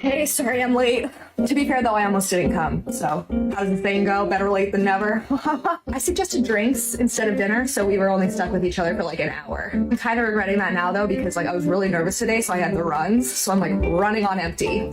Hey, sorry I'm late. To be fair though, I almost didn't come. So, how does the saying go? Better late than never. I suggested drinks instead of dinner, so we were only stuck with each other for like an hour. I'm kind of regretting that now though, because like I was really nervous today, so I had the runs. So I'm like running on empty.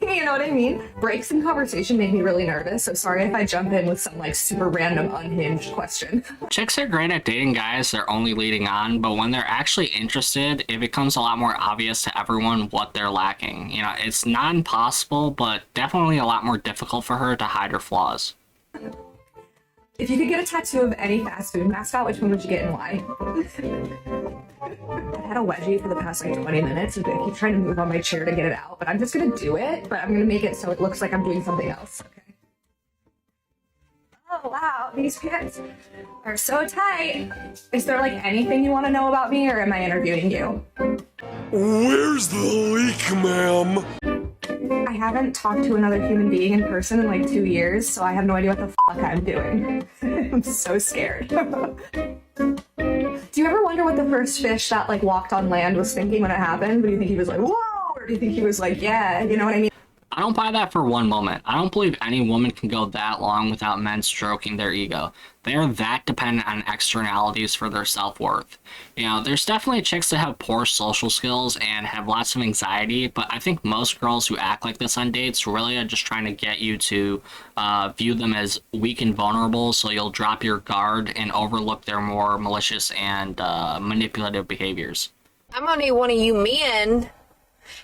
You know what I mean? Breaks in conversation make me really nervous, so sorry if I jump in with some like super random unhinged question. Chicks are great at dating guys they're only leading on, but when they're actually interested, it becomes a lot more obvious to everyone what they're lacking. You know, it's not impossible, but definitely a lot more difficult for her to hide her flaws. If you could get a tattoo of any fast food mascot, which one would you get and why? I've had a wedgie for the past like 20 minutes and I keep trying to move on my chair to get it out, but I'm just gonna do it, but I'm gonna make it so it looks like I'm doing something else. Okay. Oh wow, these pants are so tight. Is there like anything you want to know about me or am I interviewing you? Where's the leak, ma'am? I haven't talked to another human being in person in like 2 years, so I have no idea what the fuck I'm doing. I'm so scared. Do you ever wonder what the first fish that like walked on land was thinking when it happened? Do you think he was like, whoa? Or do you think he was like, yeah, you know what I mean? I don't buy that for one moment. I don't believe any woman can go that long without men stroking their ego. They are that dependent on externalities for their self-worth. You know, there's definitely chicks that have poor social skills and have lots of anxiety, but I think most girls who act like this on dates really are just trying to get you to view them as weak and vulnerable, so you'll drop your guard and overlook their more malicious and manipulative behaviors. I'm gonna need one of you men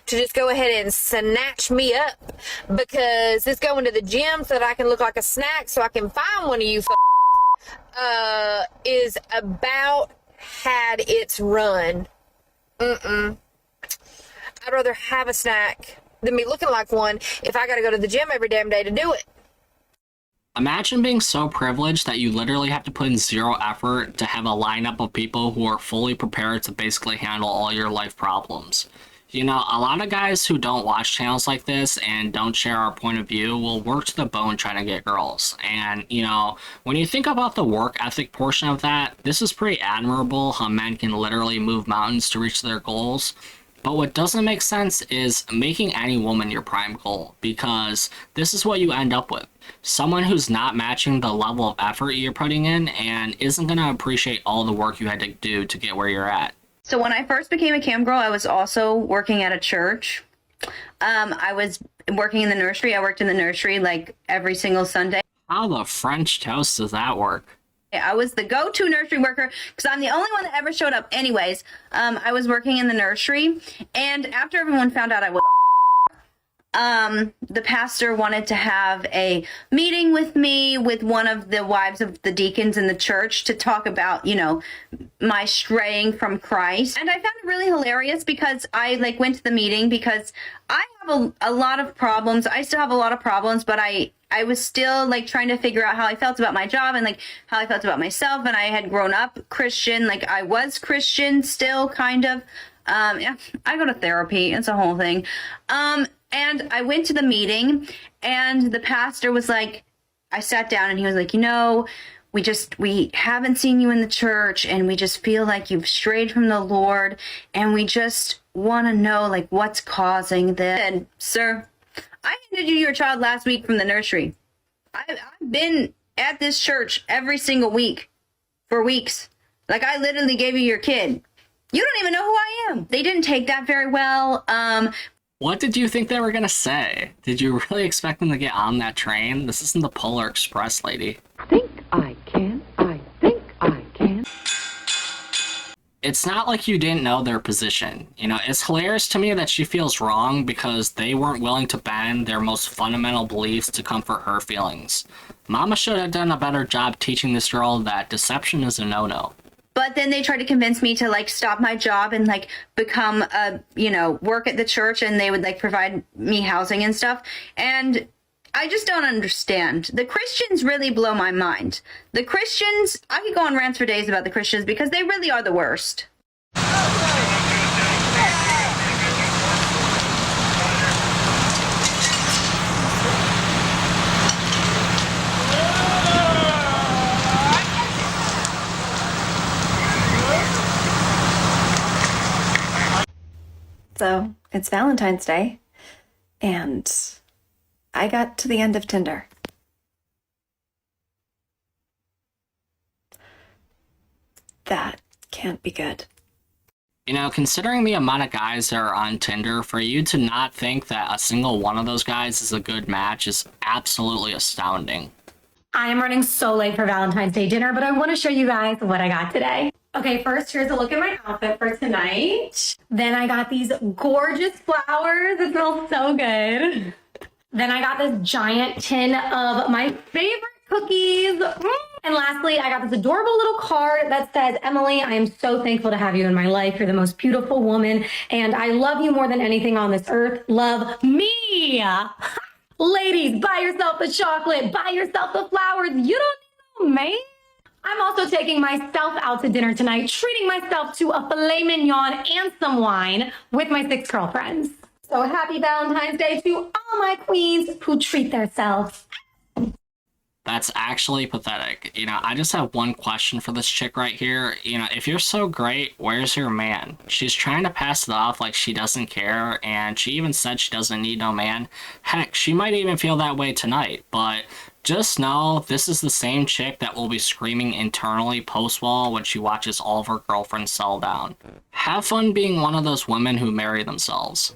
to just go ahead and snatch me up, because it's going to the gym so that I can look like a snack so I can find one of you is about had its run. I'd rather have a snack than be looking like one if I gotta go to the gym every damn day to do it. Imagine being so privileged that you literally have to put in zero effort to have a lineup of people who are fully prepared to basically handle all your life problems. You know, a lot of guys who don't watch channels like this and don't share our point of view will work to the bone trying to get girls. And, you know, when you think about the work ethic portion of that, this is pretty admirable how men can literally move mountains to reach their goals. But what doesn't make sense is making any woman your prime goal, because this is what you end up with. Someone who's not matching the level of effort you're putting in and isn't going to appreciate all the work you had to do to get where you're at. So when I first became a cam girl, I was also working at a church. I was working in the nursery. I worked in the nursery like every single Sunday. How the French toast does that work? I was the go-to nursery worker because I'm the only one that ever showed up anyways. I was working in the nursery, and after everyone found out I was the pastor wanted to have a meeting with me with one of the wives of the deacons in the church to talk about, you know, my straying from Christ. And I found it really hilarious because I like went to the meeting because I have a lot of problems. I still have a lot of problems, but I was still like trying to figure out how I felt about my job and like how I felt about myself. And I had grown up Christian, like I was Christian still kind of. Yeah, I go to therapy. It's a whole thing. And I went to the meeting and the pastor was like, I sat down and he was like, you know, we haven't seen you in the church and we just feel like you've strayed from the Lord and we just want to know like what's causing this. And sir, I handed you your child last week from the nursery. I've been at this church every single week for weeks. Like I literally gave you your kid. You don't even know who I am. They didn't take that very well. What did you think they were going to say? Did you really expect them to get on that train? This isn't the Polar Express, lady. I think I can. It's not like you didn't know their position. You know, it's hilarious to me that she feels wrong because they weren't willing to bend their most fundamental beliefs to comfort her feelings. Mama should have done a better job teaching this girl that deception is a no-no. But then they tried to convince me to like stop my job and like become a, you know, work at the church, and they would like provide me housing and stuff. And I just don't understand. The Christians really blow my mind. The Christians, I could go on rants for days about the Christians because they really are the worst. So, it's Valentine's Day. And I got to the end of Tinder. That can't be good. You know, considering the amount of guys that are on Tinder, for you to not think that a single one of those guys is a good match is absolutely astounding. I am running so late for Valentine's Day dinner, but I want to show you guys what I got today. Okay, first, here's a look at my outfit for tonight. Then I got these gorgeous flowers. It smells so good. Then I got this giant tin of my favorite cookies. And lastly, I got this adorable little card that says, Emily, I am so thankful to have you in my life. You're the most beautiful woman, and I love you more than anything on this earth. Love me. Ladies, buy yourself the chocolate, buy yourself the flowers. You don't need no man. I'm also taking myself out to dinner tonight, treating myself to a filet mignon and some wine with my 6 girlfriends. So happy Valentine's Day to all my queens who treat themselves. That's actually pathetic. You know, I just have one question for this chick right here. You know, if you're so great, where's your man? She's trying to pass it off like she doesn't care, and she even said she doesn't need no man. Heck, she might even feel that way tonight, but just know this is the same chick that will be screaming internally post-wall when she watches all of her girlfriends settle down. Have fun being one of those women who marry themselves.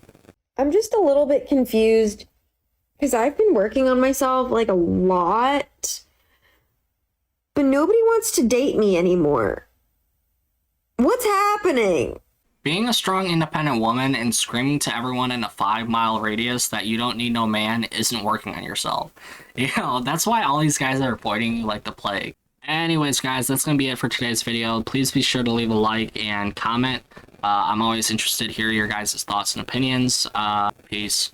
I'm just a little bit confused because I've been working on myself like a lot, but nobody wants to date me anymore. What's happening? Being a strong, independent woman and screaming to everyone in a 5-mile radius that you don't need no man isn't working on yourself. You know, that's why all these guys are avoiding you like the plague. Anyways, guys, that's going to be it for today's video. Please be sure to leave a like and comment. I'm always interested to hear your guys' thoughts and opinions. Peace.